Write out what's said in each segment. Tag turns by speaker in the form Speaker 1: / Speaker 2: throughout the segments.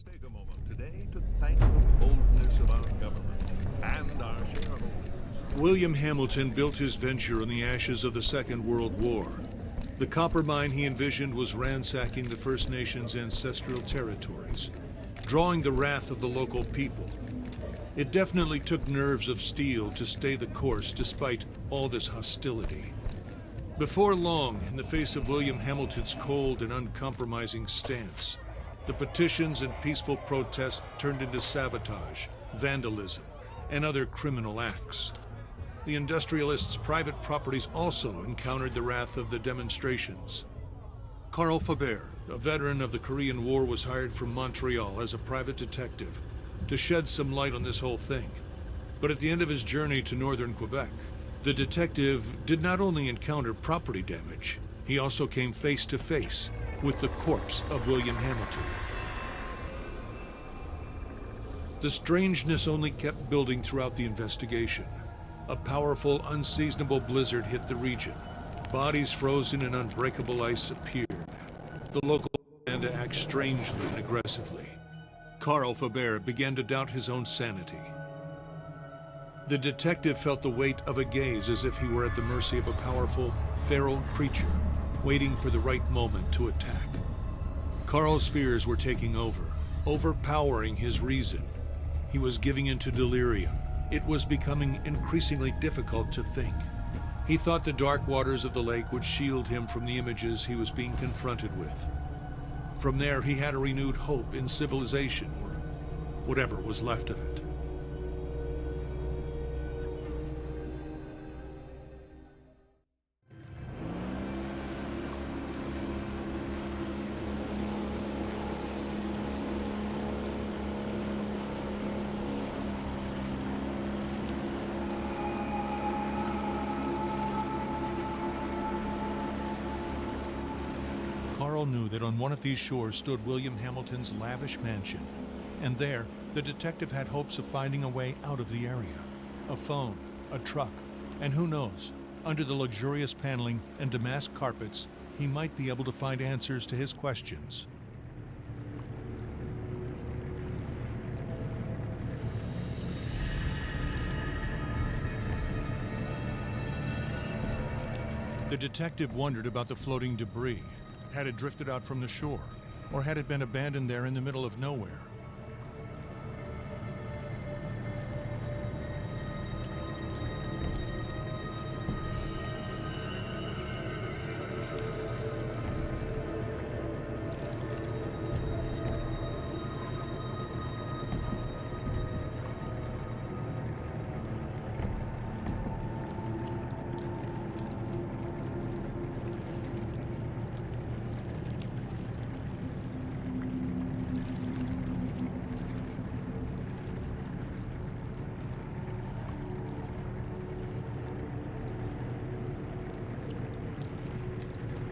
Speaker 1: Let's take a moment today to thank the boldness of our government and our shareholders.
Speaker 2: William Hamilton built his venture on the ashes of the Second World War. The copper mine he envisioned was ransacking the First Nations' ancestral territories, drawing the wrath of the local people. It definitely took nerves of steel to stay the course despite all this hostility. Before long, in the face of William Hamilton's cold and uncompromising stance, the petitions and peaceful protests turned into sabotage, vandalism, and other criminal acts. The industrialists' private properties also encountered the wrath of the demonstrations. Carl Faber, a veteran of the Korean War, was hired from Montreal as a private detective to shed some light on this whole thing. But at the end of his journey to northern Quebec, the detective did not only encounter property damage, he also came face to face with the corpse of William Hamilton. The strangeness only kept building throughout the investigation. A powerful, unseasonable blizzard hit the region. Bodies frozen in unbreakable ice appeared. The local began to act strangely and aggressively. Carl Faber began to doubt his own sanity. The detective felt the weight of a gaze as if he were at the mercy of a powerful, feral creature, waiting for the right moment to attack. Carl's fears were taking over, overpowering his reason. He was giving into delirium. It was becoming increasingly difficult to think. He thought the dark waters of the lake would shield him from the images he was being confronted with. From there, he had a renewed hope in civilization, or whatever was left of it. Carl knew that on one of these shores stood William Hamilton's lavish mansion, and there, the detective had hopes of finding a way out of the area. A phone, a truck, and who knows, under the luxurious paneling and damask carpets, he might be able to find answers to his questions. The detective wondered about the floating debris. Had it drifted out from the shore, or had it been abandoned there in the middle of nowhere?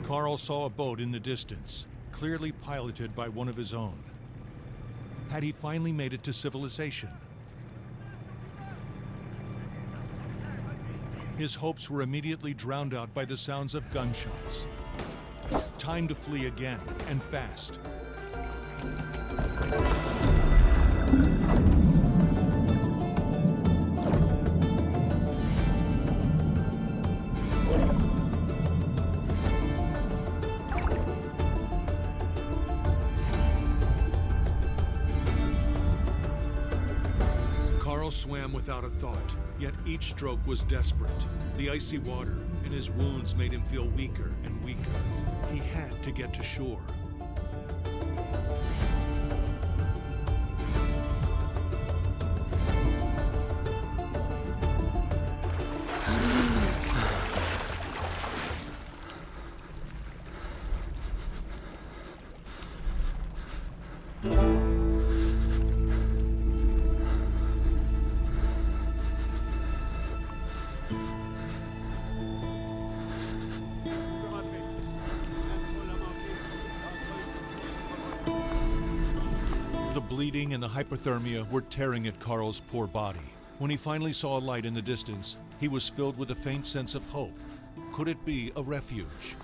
Speaker 2: Carl saw a boat in the distance, clearly piloted by one of his own. Had he finally made it to civilization? His hopes were immediately drowned out by the sounds of gunshots. Time to flee again, and fast. Swam without a thought, yet each stroke was desperate. The icy water and his wounds made him feel weaker and weaker. He had to get to shore. The bleeding and the hypothermia were tearing at Carl's poor body. When he finally saw a light in the distance, he was filled with a faint sense of hope. Could it be a refuge?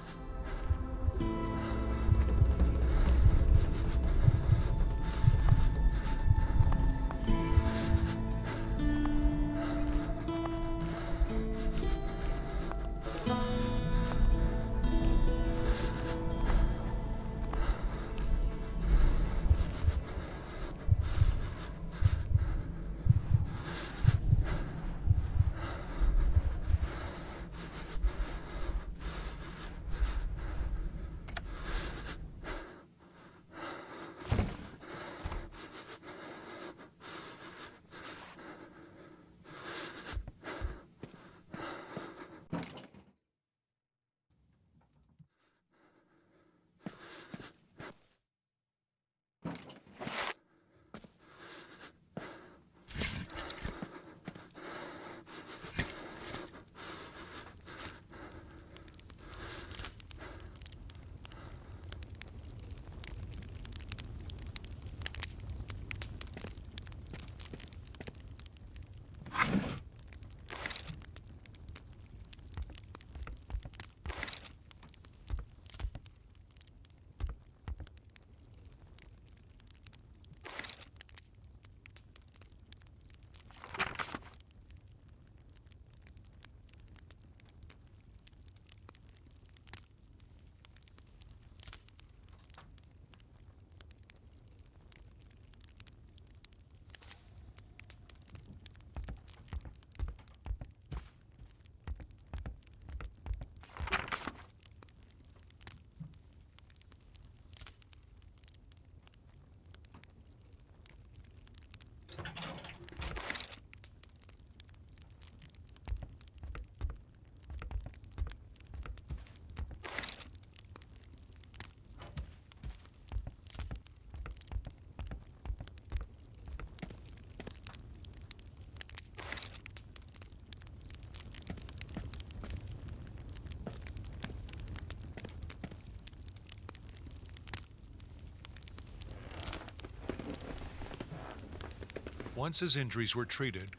Speaker 2: Once his injuries were treated,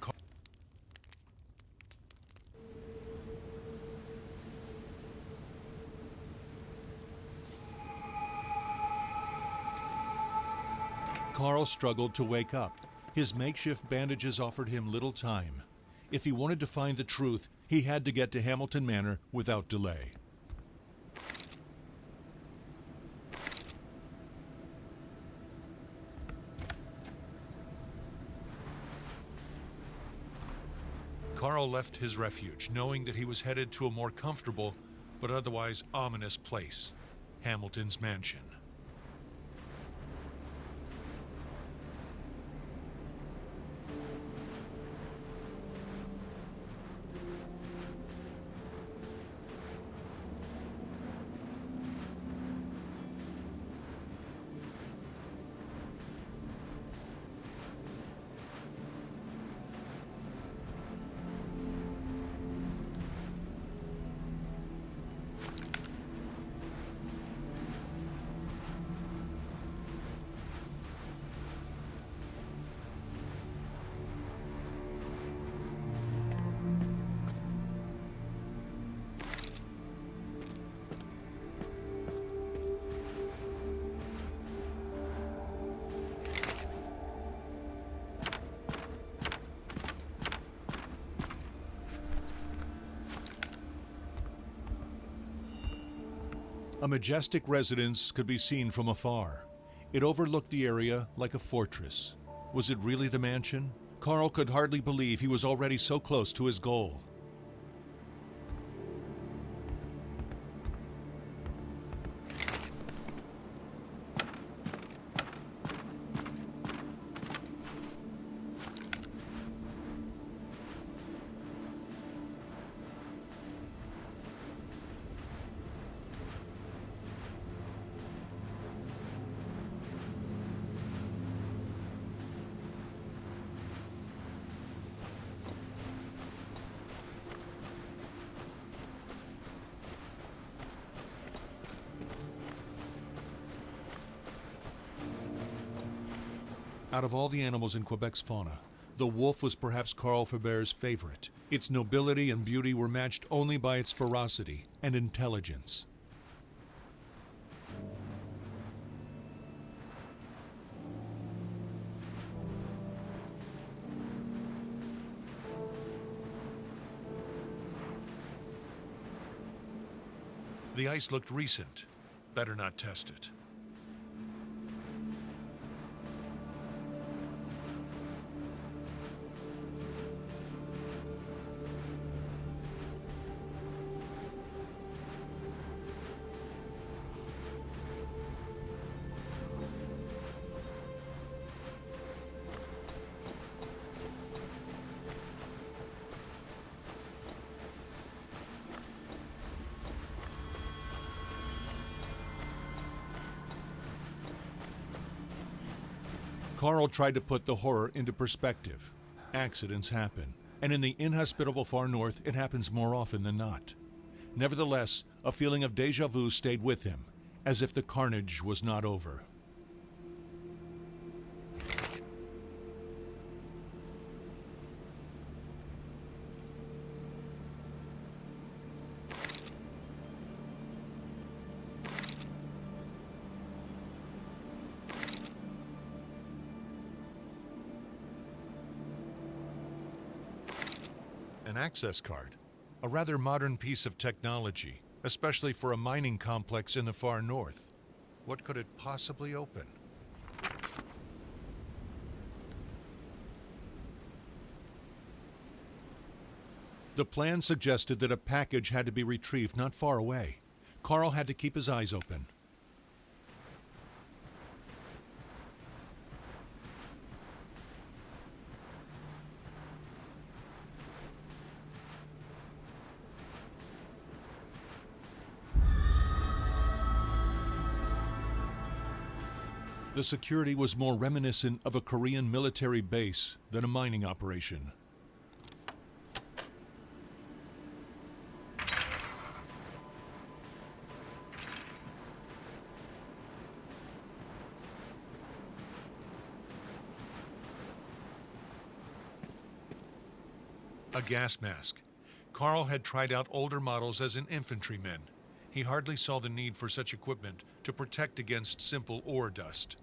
Speaker 2: Carl struggled to wake up. His makeshift bandages offered him little time. If he wanted to find the truth, he had to get to Hamilton Manor without delay. Carl left his refuge, knowing that he was headed to a more comfortable, but otherwise ominous place, Hamilton's mansion. A majestic residence could be seen from afar. It overlooked the area like a fortress. Was it really the mansion? Carl could hardly believe he was already so close to his goal. Out of all the animals in Quebec's fauna, the wolf was perhaps Carl Faber's favorite. Its nobility and beauty were matched only by its ferocity and intelligence. The ice looked recent. Better not test it. Carl tried to put the horror into perspective. Accidents happen, and in the inhospitable far north, it happens more often than not. Nevertheless, a feeling of déjà vu stayed with him, as if the carnage was not over. An access card, a rather modern piece of technology, especially for a mining complex in the far north. What could it possibly open? The plan suggested that a package had to be retrieved not far away. Carl had to keep his eyes open. The security was more reminiscent of a Korean military base than a mining operation. A gas mask. Carl had tried out older models as an infantryman. He hardly saw the need for such equipment to protect against simple ore dust.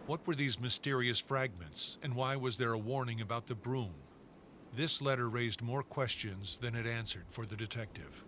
Speaker 2: What were these mysterious fragments, and why was there a warning about the Brume? This letter raised more questions than it answered for the detective.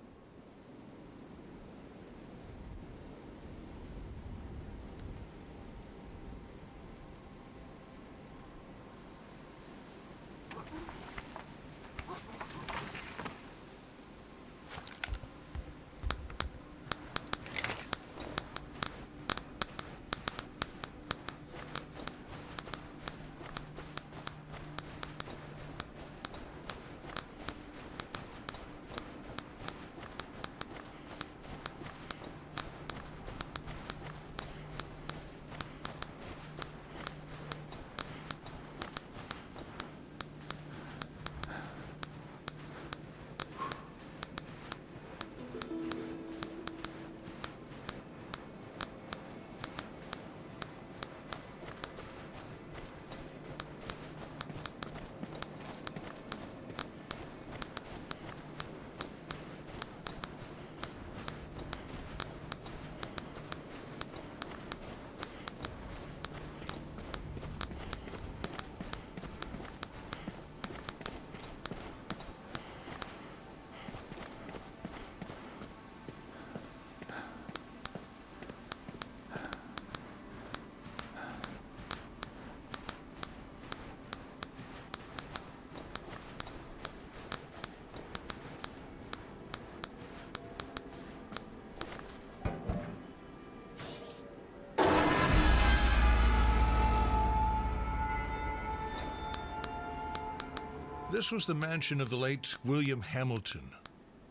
Speaker 2: This was the mansion of the late William Hamilton.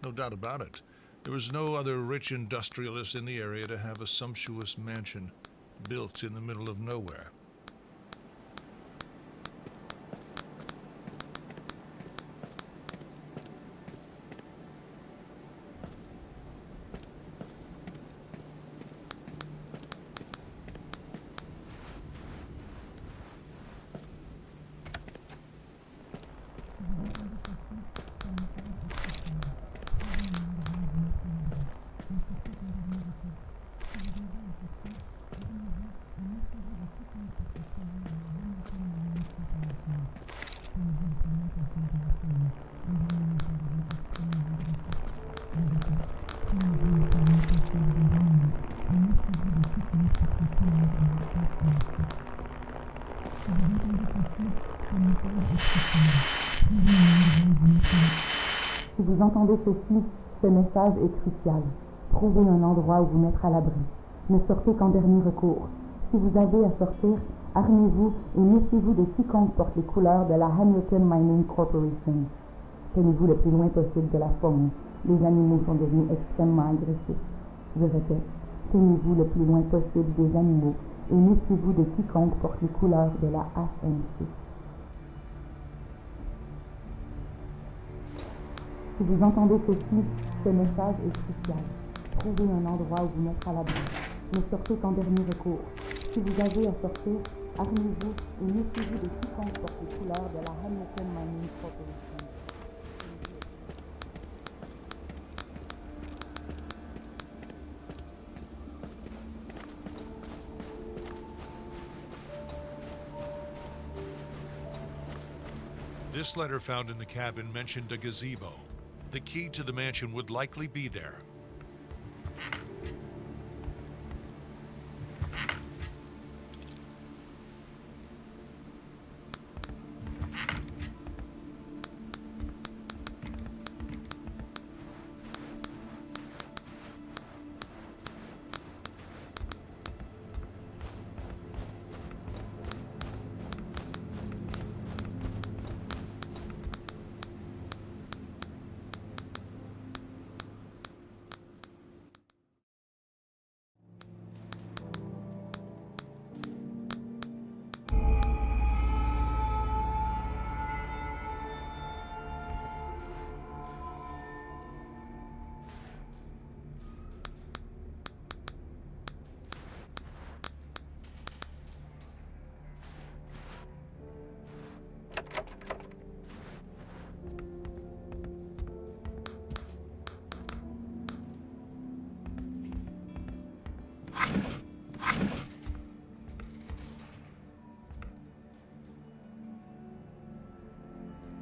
Speaker 2: No doubt about it. There was no other rich industrialist in the area to have a sumptuous mansion built in the middle of nowhere.
Speaker 3: Si vous entendez ceci, ce message est crucial. Trouvez un endroit où vous mettre à l'abri. Ne sortez qu'en dernier recours. Si vous avez à sortir, armez-vous et méfiez-vous de quiconque porte les couleurs de la Hamilton Mining Corporation. Tenez-vous le plus loin possible de la faune. Les animaux sont devenus extrêmement agressifs. Je répète, tenez-vous le plus loin possible des animaux et méfiez-vous de quiconque porte les couleurs de la HMC. Si vous entendez ceci, ce message est crucial. Trouvez un endroit où vous mettre à l'abri. Ne sortez qu'en dernier recours. Si vous avez à sortir, armez-vous et méfiez-vous de quiconque porte les couleurs de la Hamilton Mining Corporation.
Speaker 2: This letter found in the cabin mentioned a gazebo. The key to the mansion would likely be there.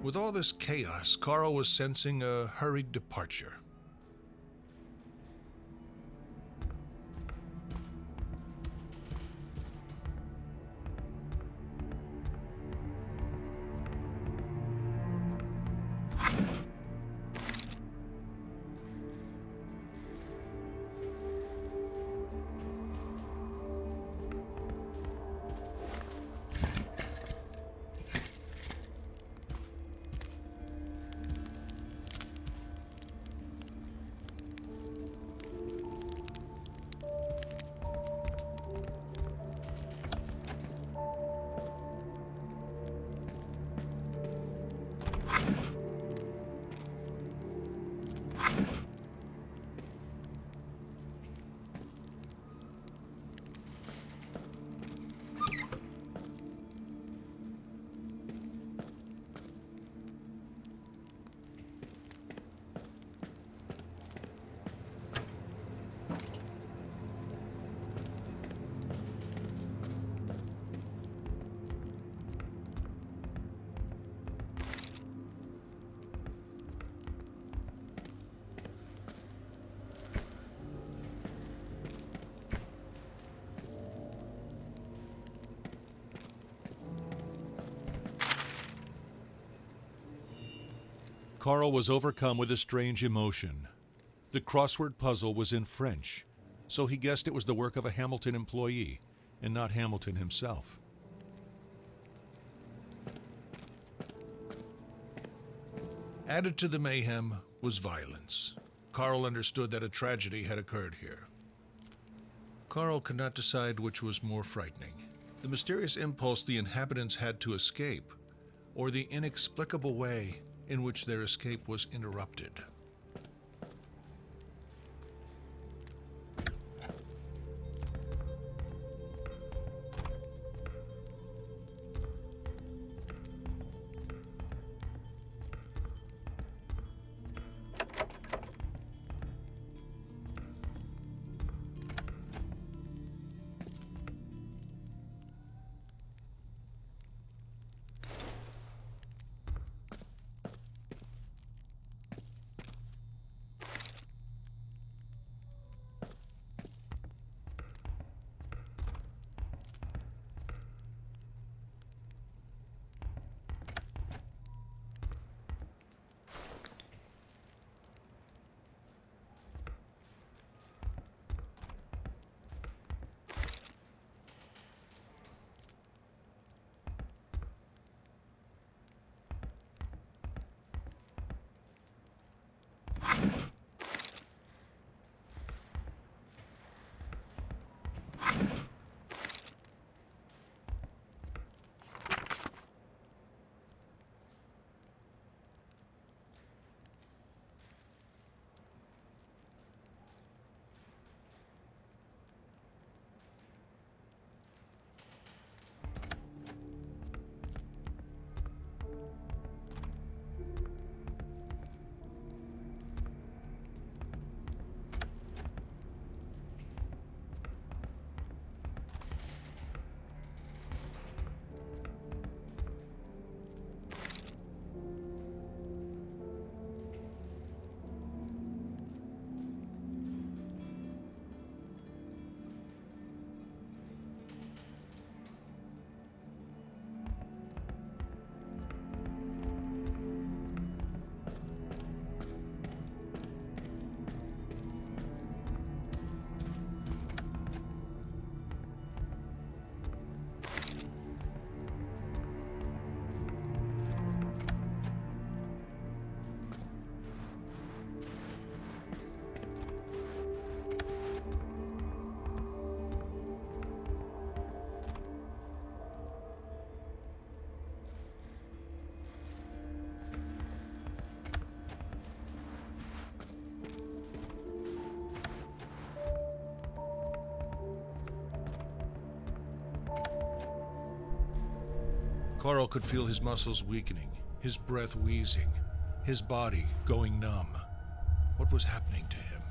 Speaker 2: With all this chaos, Carl was sensing a hurried departure. Carl was overcome with a strange emotion. The crossword puzzle was in French, so he guessed it was the work of a Hamilton employee, and not Hamilton himself. Added to the mayhem was violence. Carl understood that a tragedy had occurred here. Carl could not decide which was more frightening: the mysterious impulse the inhabitants had to escape, or the inexplicable way in which their escape was interrupted. Carl could feel his muscles weakening, his breath wheezing, his body going numb. What was happening to him?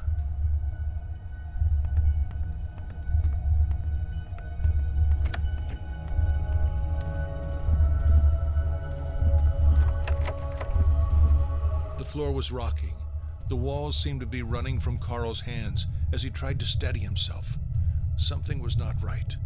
Speaker 2: The floor was rocking. The walls seemed to be running from Carl's hands as he tried to steady himself. Something was not right.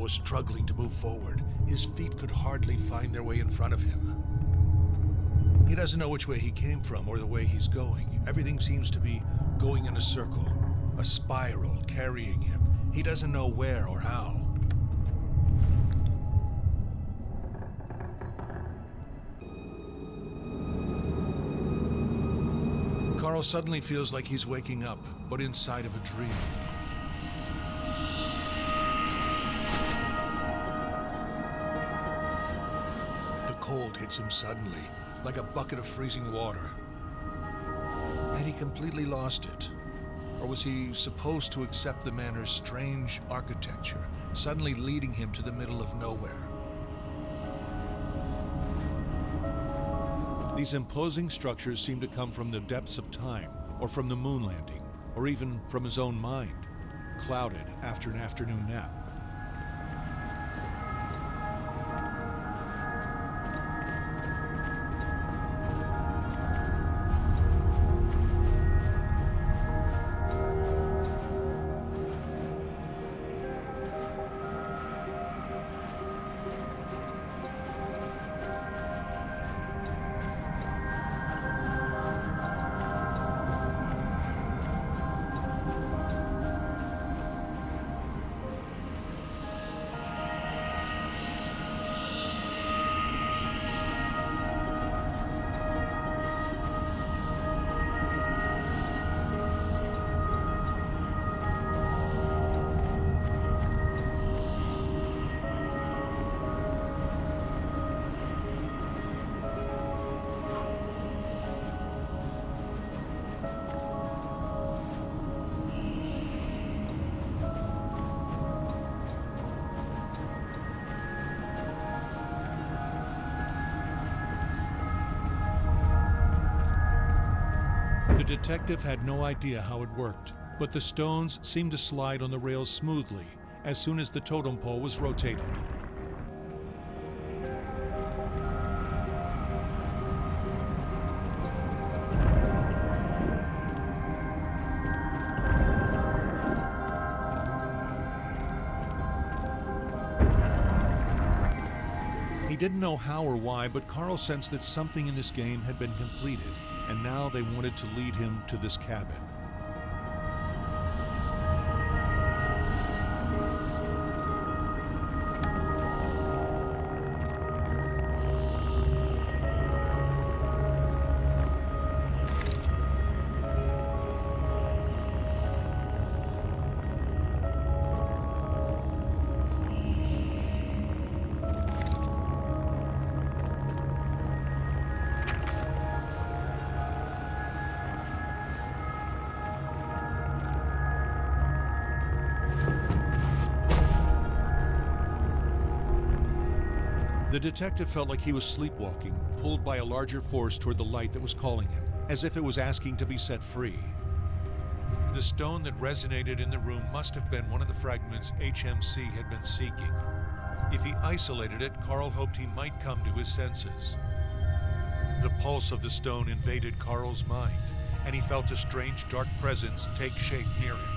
Speaker 2: Was struggling to move forward. His feet could hardly find their way in front of him. He doesn't know which way he came from or the way he's going. Everything seems to be going in a circle, a spiral carrying him. He doesn't know where or how. Carl suddenly feels like he's waking up, but inside of a dream. Cold hits him suddenly, like a bucket of freezing water. Had he completely lost it? Or was he supposed to accept the manor's strange architecture, suddenly leading him to the middle of nowhere? These imposing structures seem to come from the depths of time, or from the moon landing, or even from his own mind, clouded after an afternoon nap. The detective had no idea how it worked, but the stones seemed to slide on the rails smoothly as soon as the totem pole was rotated. He didn't know how or why, but Carl sensed that something in this game had been completed, and now they wanted to lead him to this cabin. The detective felt like he was sleepwalking, pulled by a larger force toward the light that was calling him, as if it was asking to be set free. The stone that resonated in the room must have been one of the fragments HMC had been seeking. If he isolated it, Carl hoped he might come to his senses. The pulse of the stone invaded Carl's mind, and he felt a strange dark presence take shape near him.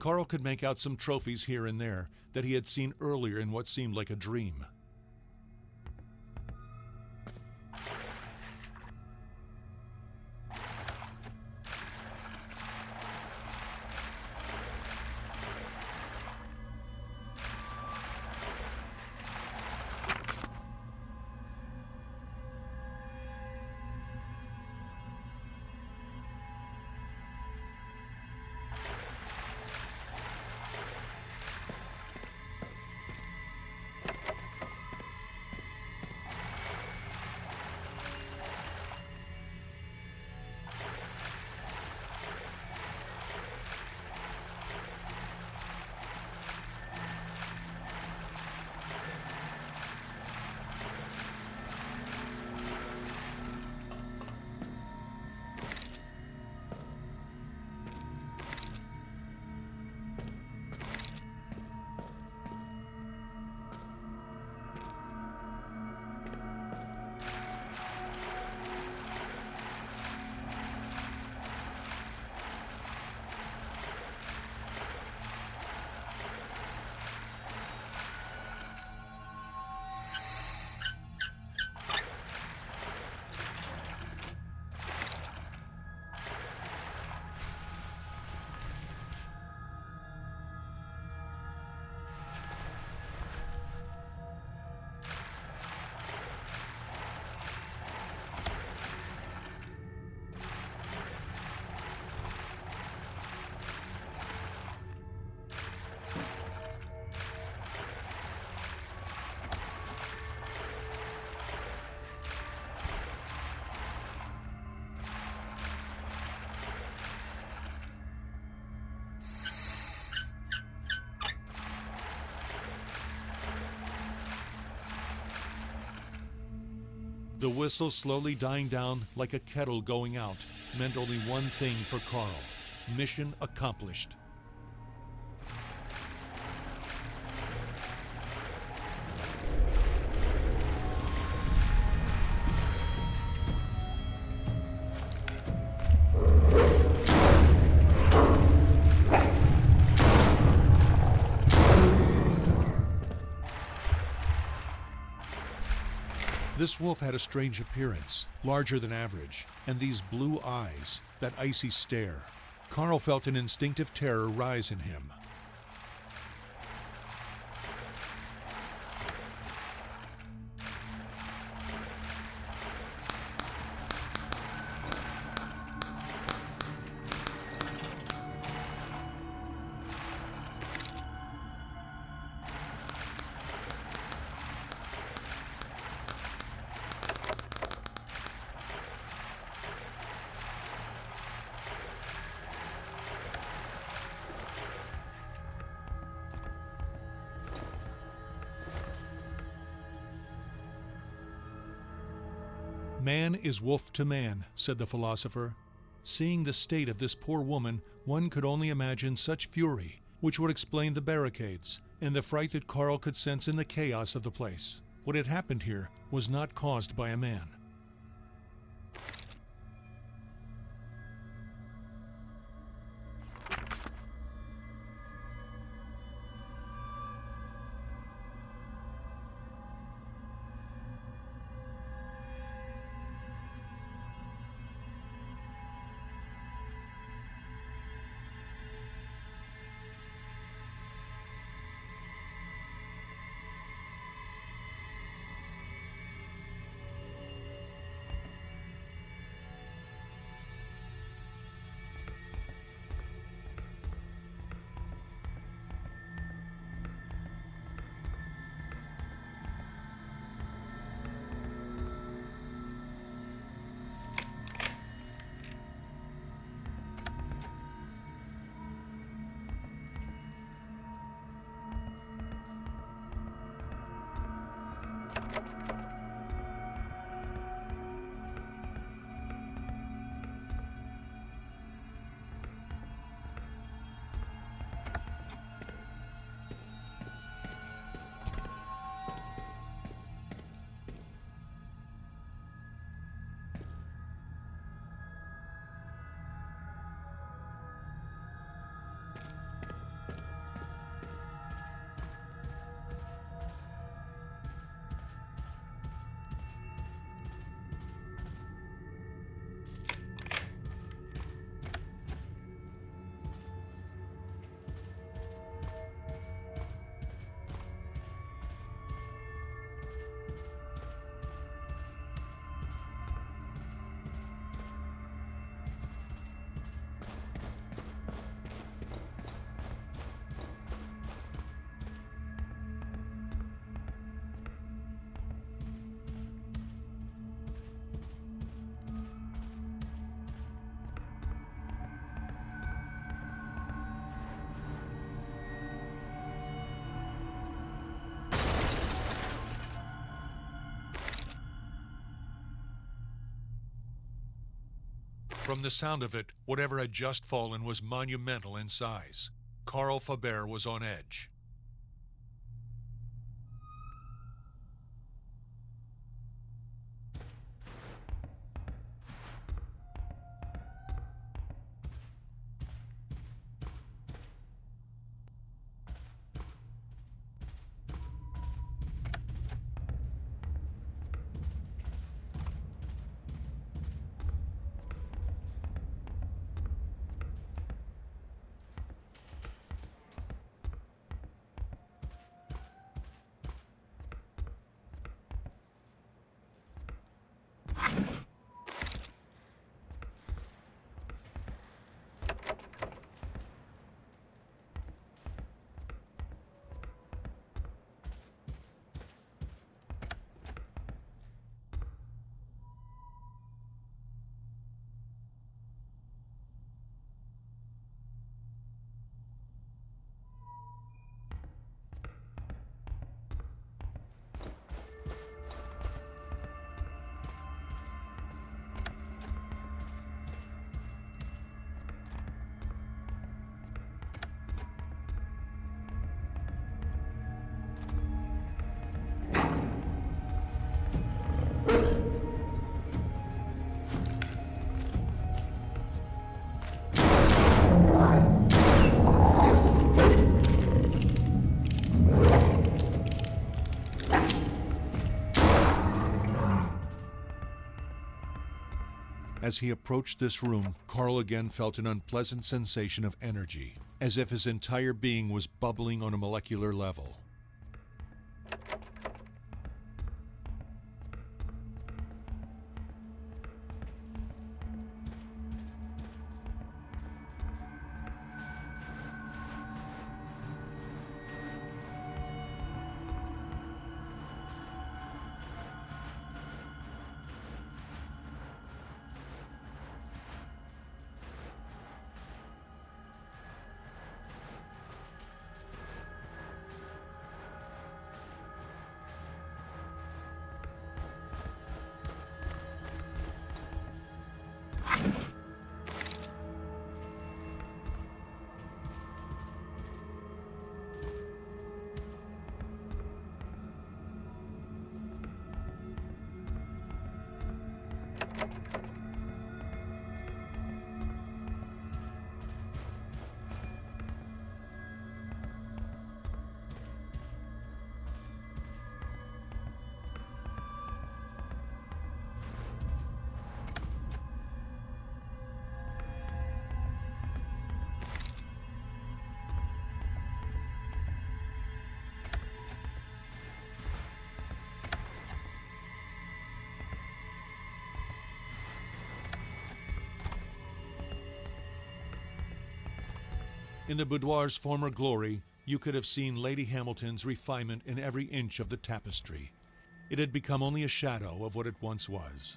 Speaker 2: Carl could make out some trophies here and there that he had seen earlier in what seemed like a dream. The whistle slowly dying down like a kettle going out meant only one thing for Carl. Mission accomplished. This wolf had a strange appearance, larger than average, and these blue eyes, that icy stare. Carl felt an instinctive terror rise in him. Man is wolf to man, said the philosopher. Seeing the state of this poor woman, one could only imagine such fury, which would explain the barricades, and the fright that Carl could sense in the chaos of the place. What had happened here was not caused by a man. From the sound of it, whatever had just fallen was monumental in size. Carl Faber was on edge. As he approached this room, Carl again felt an unpleasant sensation of energy, as if his entire being was bubbling on a molecular level. In the boudoir's former glory, you could have seen Lady Hamilton's refinement in every inch of the tapestry. It had become only a shadow of what it once was.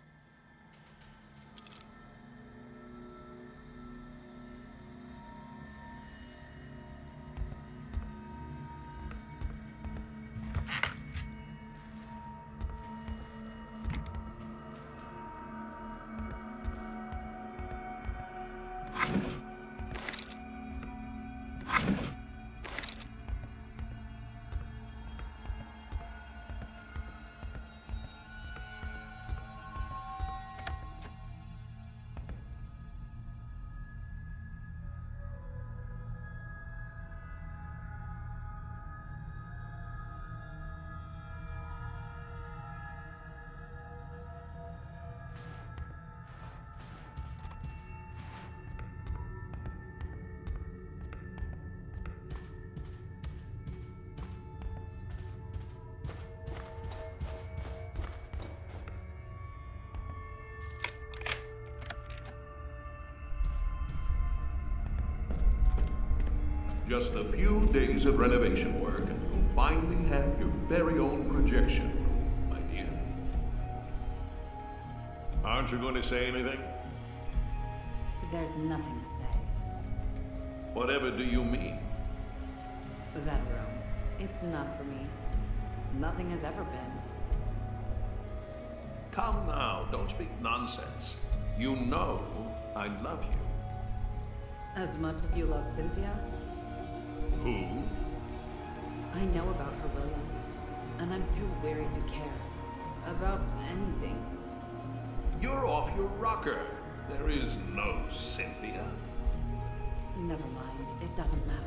Speaker 1: Just a few days of renovation work and you'll finally have your very own projection room, my dear. Aren't you going to say anything?
Speaker 4: There's nothing to say.
Speaker 1: Whatever do you mean?
Speaker 4: That room, it's not for me. Nothing has ever been.
Speaker 1: Come now, don't speak nonsense. You know I love you.
Speaker 4: As much as you love Cynthia?
Speaker 1: Who?
Speaker 4: I know about her, William. And I'm too weary to care. About anything.
Speaker 1: You're off your rocker. There is no Cynthia.
Speaker 4: Never mind. It doesn't matter.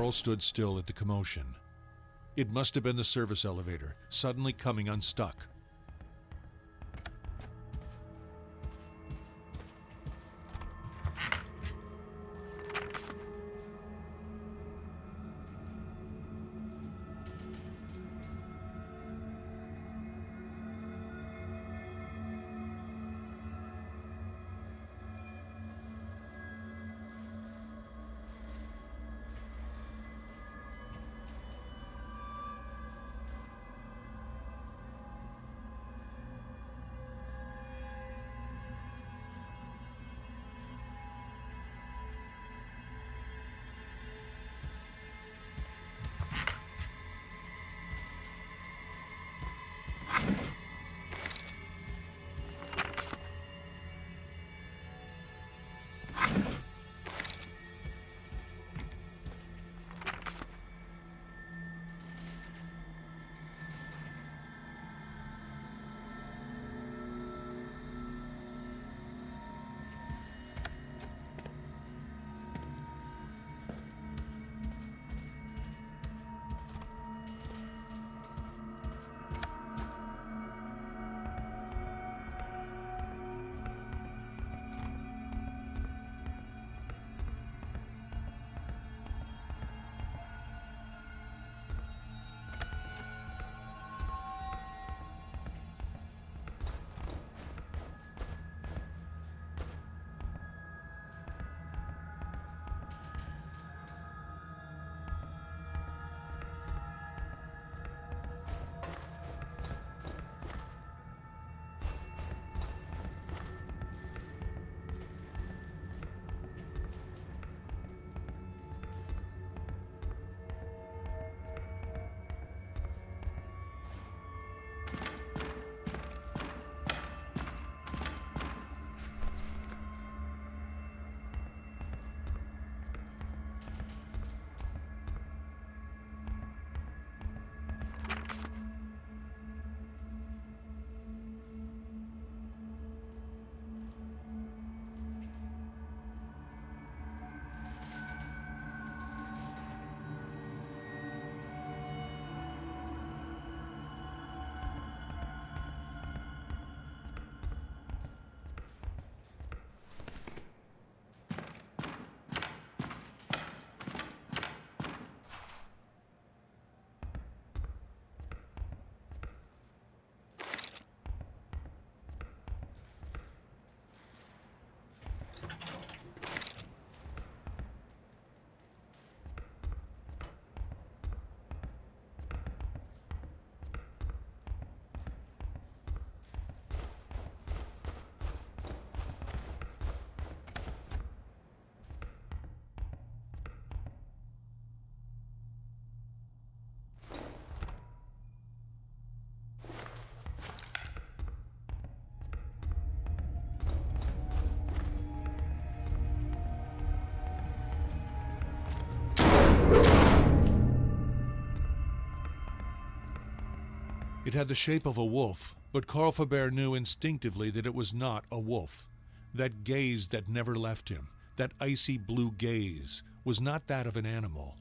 Speaker 2: Carl stood still at the commotion. It must have been the service elevator, suddenly coming unstuck. It had the shape of a wolf, but Carl Faber knew instinctively that it was not a wolf. That gaze that never left him, that icy blue gaze, was not that of an animal.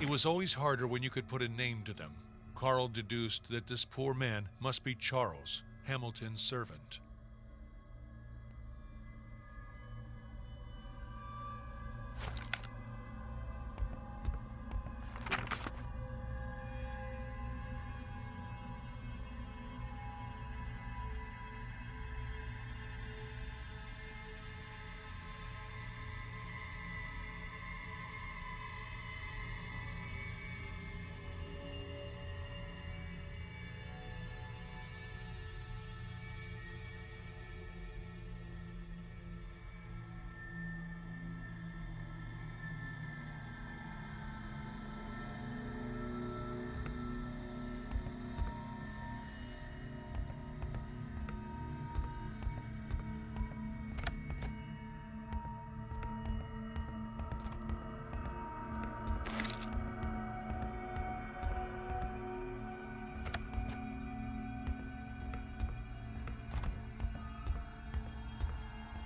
Speaker 2: It was always harder when you could put a name to them. Carl deduced that this poor man must be Charles, Hamilton's servant.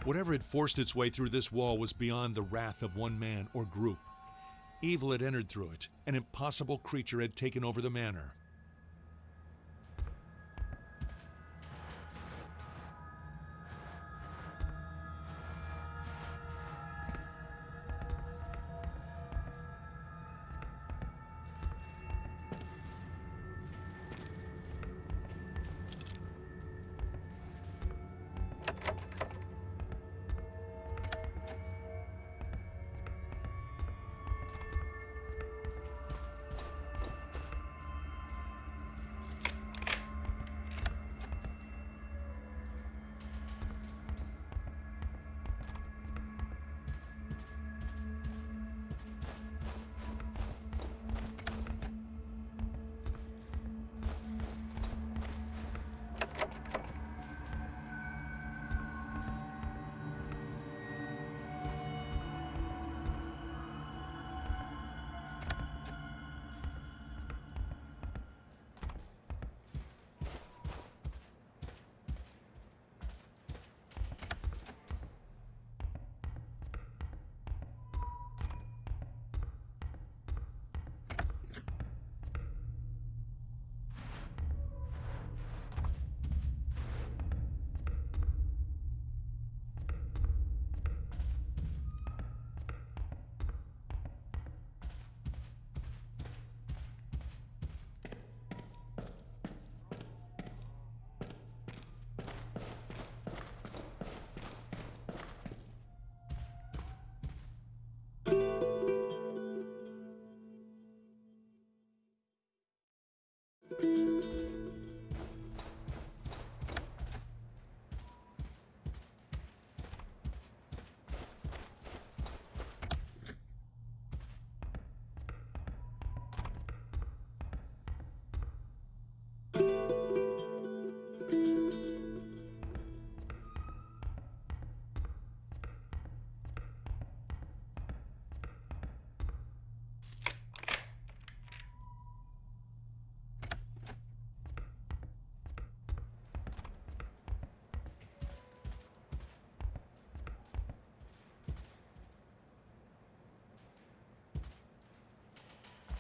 Speaker 2: Whatever had forced its way through this wall was beyond the wrath of one man or group. Evil had entered through it. An impossible creature had taken over the manor.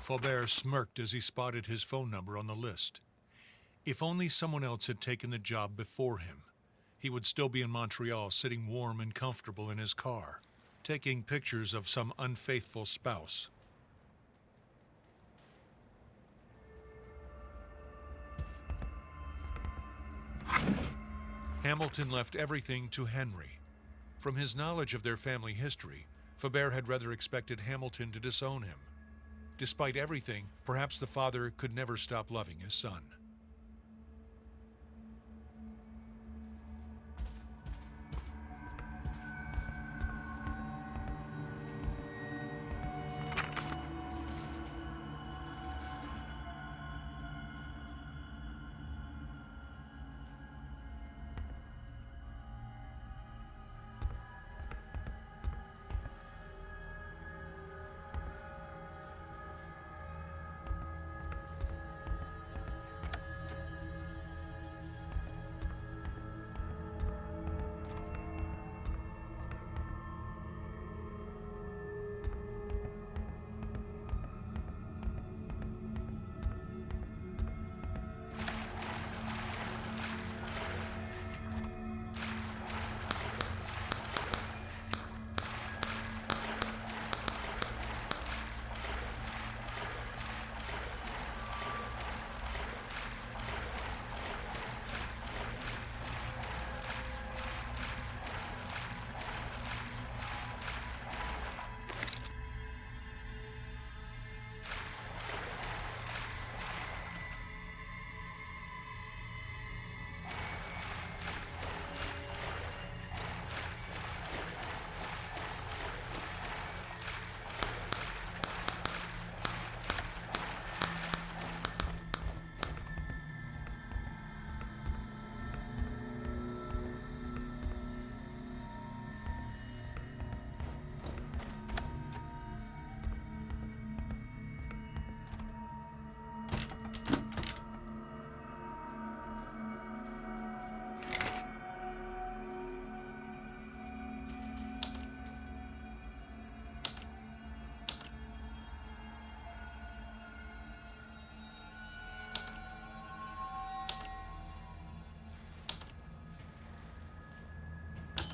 Speaker 2: Faubert smirked as he spotted his phone number on the list. If only someone else had taken the job before him, he would still be in Montreal, sitting warm and comfortable in his car, taking pictures of some unfaithful spouse. Hamilton left everything to Henry. From his knowledge of their family history, Faubert had rather expected Hamilton to disown him. Despite everything, perhaps the father could never stop loving his son.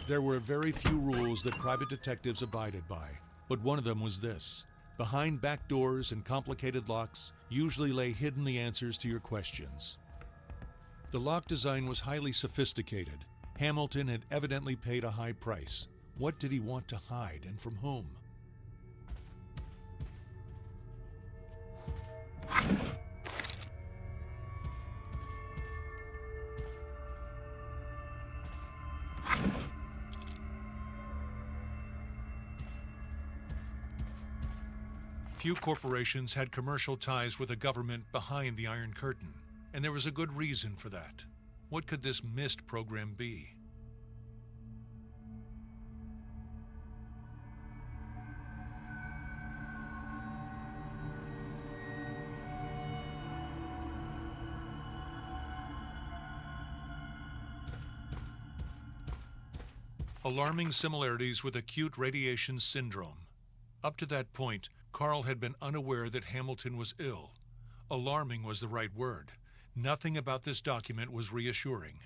Speaker 2: There were very few rules that private detectives abided by, but one of them was this. Behind back doors and complicated locks usually lay hidden the answers to your questions. The lock design was highly sophisticated. Hamilton had evidently paid a high price. What did he want to hide, and from whom? Few corporations had commercial ties with a government behind the Iron Curtain, and there was a good reason for that. What could this MIST program be? Alarming similarities with acute radiation syndrome. Up to that point, Carl had been unaware that Hamilton was ill. Alarming was the right word. Nothing about this document was reassuring.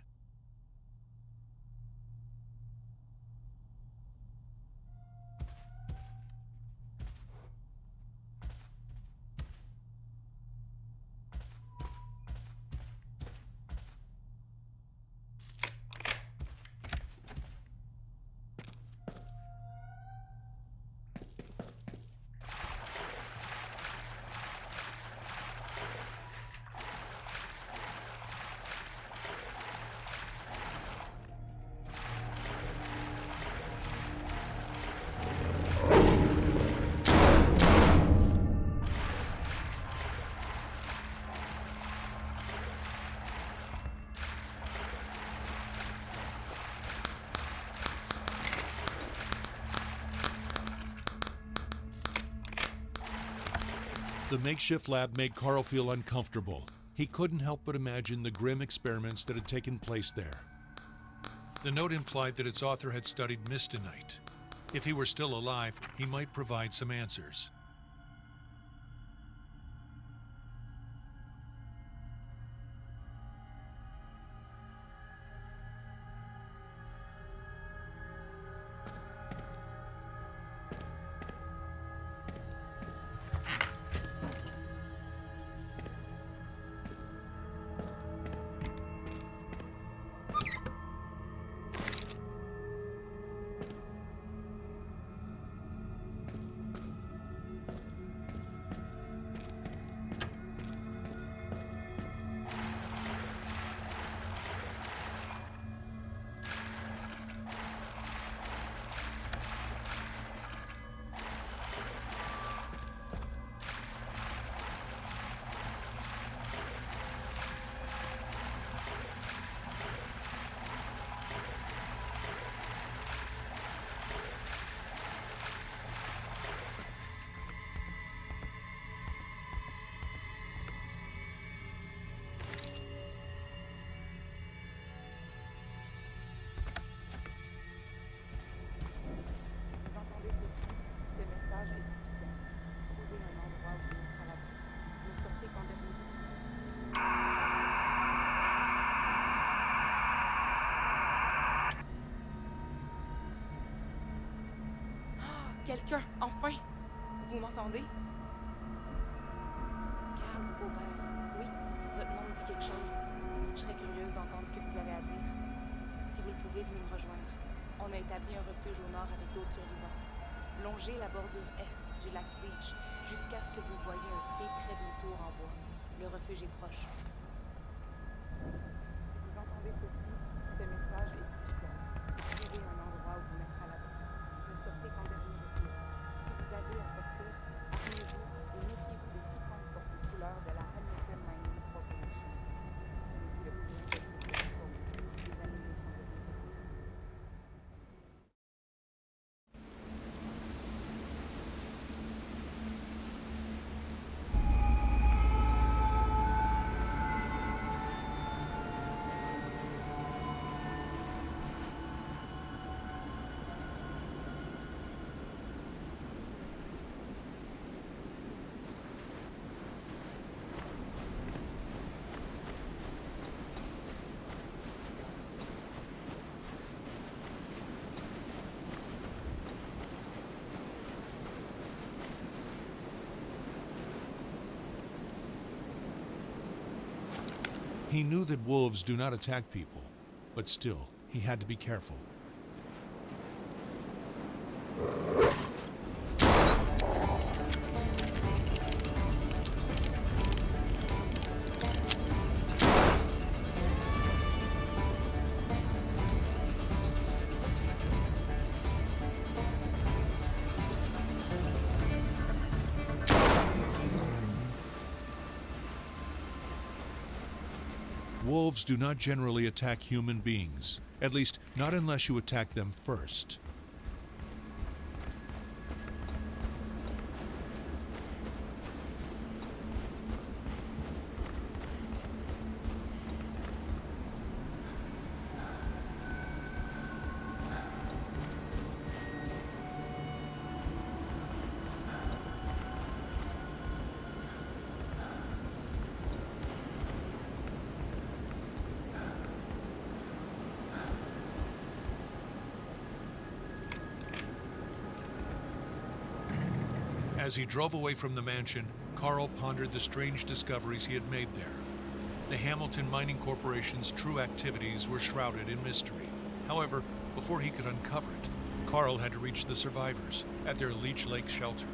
Speaker 2: The makeshift lab made Carl feel uncomfortable. He couldn't help but imagine the grim experiments that had taken place there. The note implied that its author had studied mistinite. If he were still alive, he might provide some answers.
Speaker 5: Quelqu'un, enfin! Vous m'entendez? Carl Faubert. Oui, votre nom me dit quelque chose. Je serais curieuse d'entendre ce que vous avez à dire. Si vous le pouvez, venez me rejoindre. On a établi un refuge au nord avec d'autres survivants. Longez la bordure est du lac Beach jusqu'à ce que vous voyez un quai près d'une tour en bois. Le refuge est proche. Si vous entendez ceci, ce message est crucial. Trouvez un endroit où vous mettre à l'abri. Ne sortez qu'en dernier recours. Si vous avez à sortir, armez-vous et méfiez-vous de quiconque porte les couleurs de la Hamilton Mining Corporation. Tenez-vous le plus possible pour vous. Les animaux sont devenus petits.
Speaker 2: He knew that wolves do not attack people, but still, he had to be careful. Wolves do not generally attack human beings, at least not unless you attack them first. As he drove away from the mansion, Carl pondered the strange discoveries he had made there. The Hamilton Mining Corporation's true activities were shrouded in mystery. However, before he could uncover it, Carl had to reach the survivors at their Leech Lake shelter.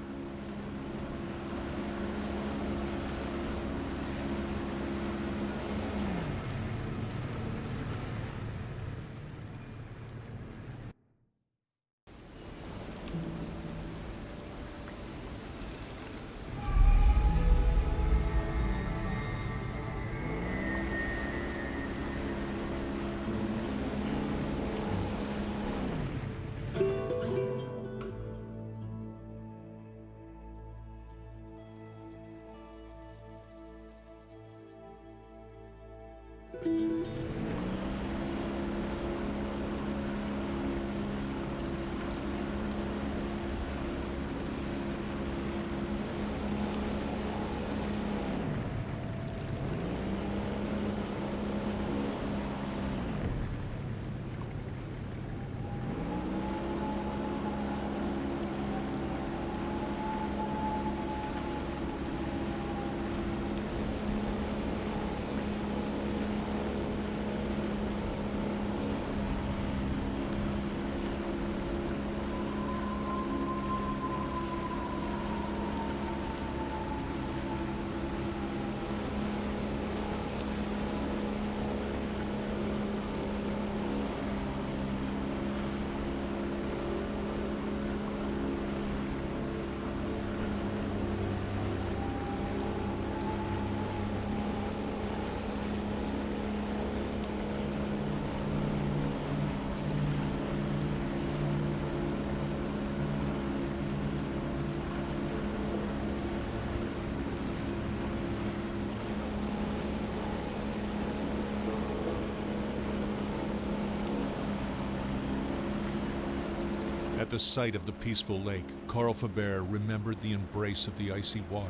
Speaker 2: At the sight of the peaceful lake, Carl Faber remembered the embrace of the icy water,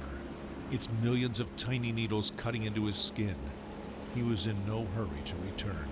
Speaker 2: its millions of tiny needles cutting into his skin. He was in no hurry to return.